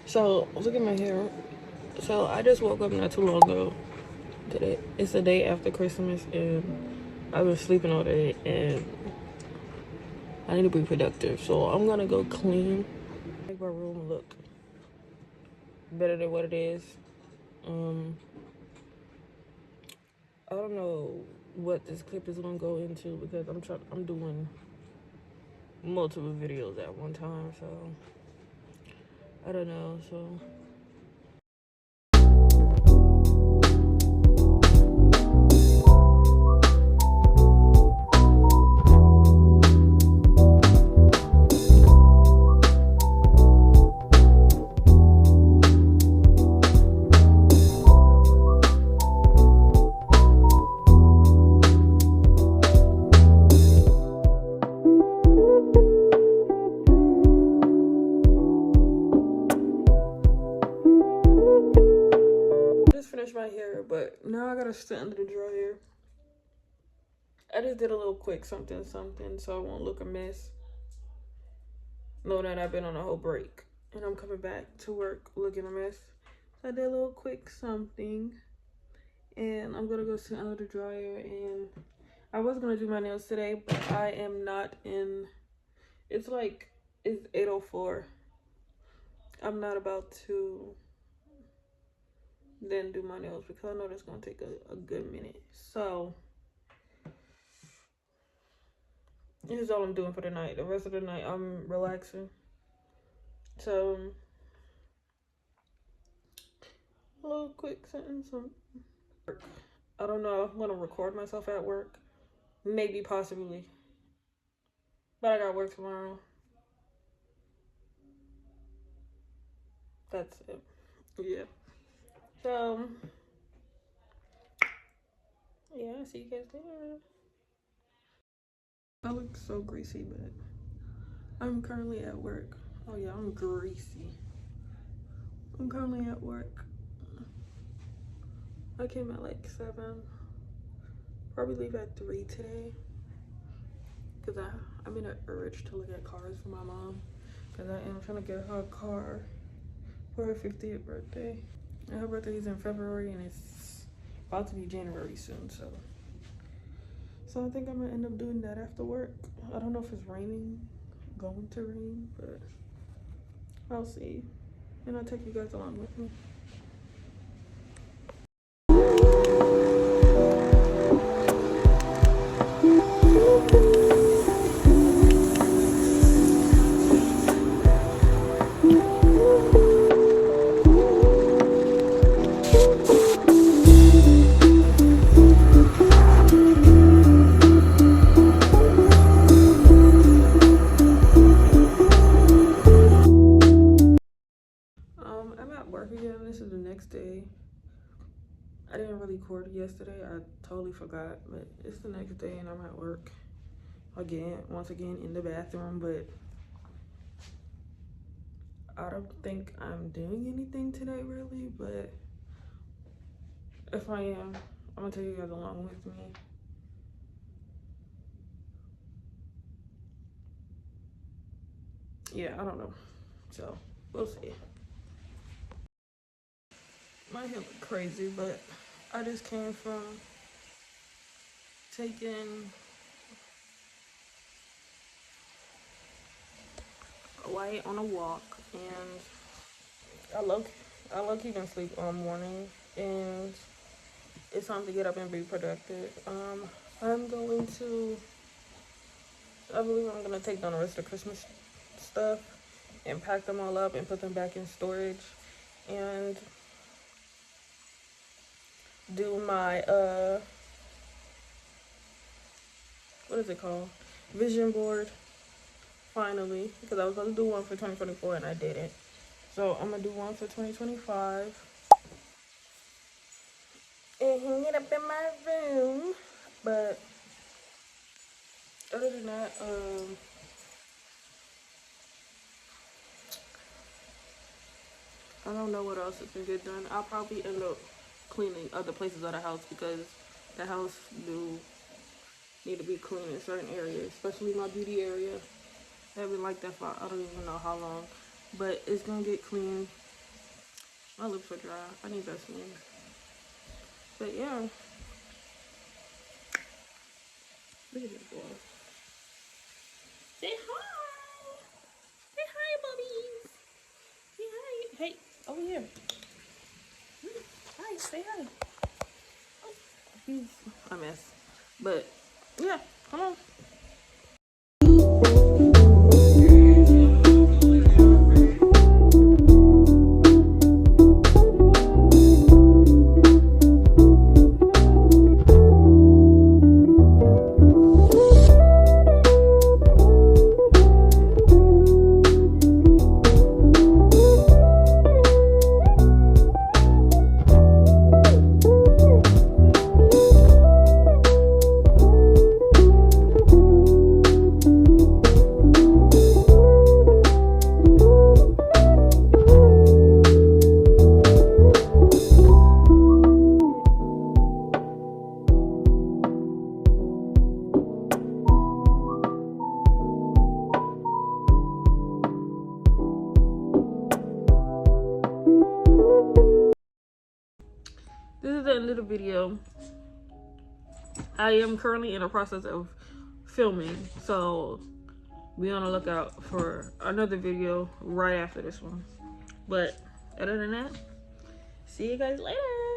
So look at my hair. So I just woke up not too long ago. Today it's the day after Christmas, and I've been sleeping all day, and I need to be productive. So I'm gonna go clean, make my room look better than what it is. Um, I don't know what this clip is gonna go into because I'm doing multiple videos at one time, so I don't know. So I just finished my hair, but now I gotta sit under the dryer. I just did a little quick something so I won't look a mess. Know that I've been on a whole break and I'm coming back to work looking a mess. So I did a little quick something and I'm gonna go sit under the dryer. And I was gonna do my nails today, but I am not in. It's 8:04. I'm not about to then do my nails because I know that's gonna take a good minute. So this is all I'm doing for the night. The rest of the night I'm relaxing. So a little quick sentence. I don't know if I'm gonna record myself at work. Maybe, possibly. But I got work tomorrow. That's it. Yeah. So, yeah, I see you guys later. I look so greasy, but I'm currently at work. Oh, yeah, I'm greasy. I'm currently at work. I came at like 7. Probably leave at 3 today. Because I'm in an urge to look at cars for my mom. Because I am trying to get her a car for her 50th birthday. And her birthday is in February and it's about to be January soon, so I think I'm gonna end up doing that after work. I don't know if it's going to rain, but I'll see. And I'll take you guys along with me. I'm at work again. This is the next day. I didn't really record yesterday. I totally forgot, but it's the next day and I'm at work again, once again in the bathroom. But I don't think I'm doing anything today really, but if I am, I'm gonna take you guys along with me. Yeah, I don't know. So we'll see. My hair look crazy, but I just came from taking Wyatt on a walk, and I look even sleep all morning, and it's time to get up and be productive. I'm going to. I believe I'm gonna take down the rest of the Christmas stuff and pack them all up and put them back in storage, and do my what is it called, vision board finally, because I was going to do one for 2024 and I didn't. So I'm gonna do one for 2025 and hang it up in my room. But other than that, I don't know what else is gonna get done. I'll probably end up cleaning other places of the house because the house do need to be clean in certain areas, especially my beauty area. I haven't like that for I don't even know how long, but it's gonna get clean My lips are dry. I need Vaseline. But yeah. Look at this boy. Say hi. Say hi, bubbies. Say hi. Hey, over here. Hi, say hi. Oh, he's a mess. But yeah, come on. This is the end of the video. I am currently in the process of filming, so be on the lookout for another video right after this one. But other than that, see you guys later.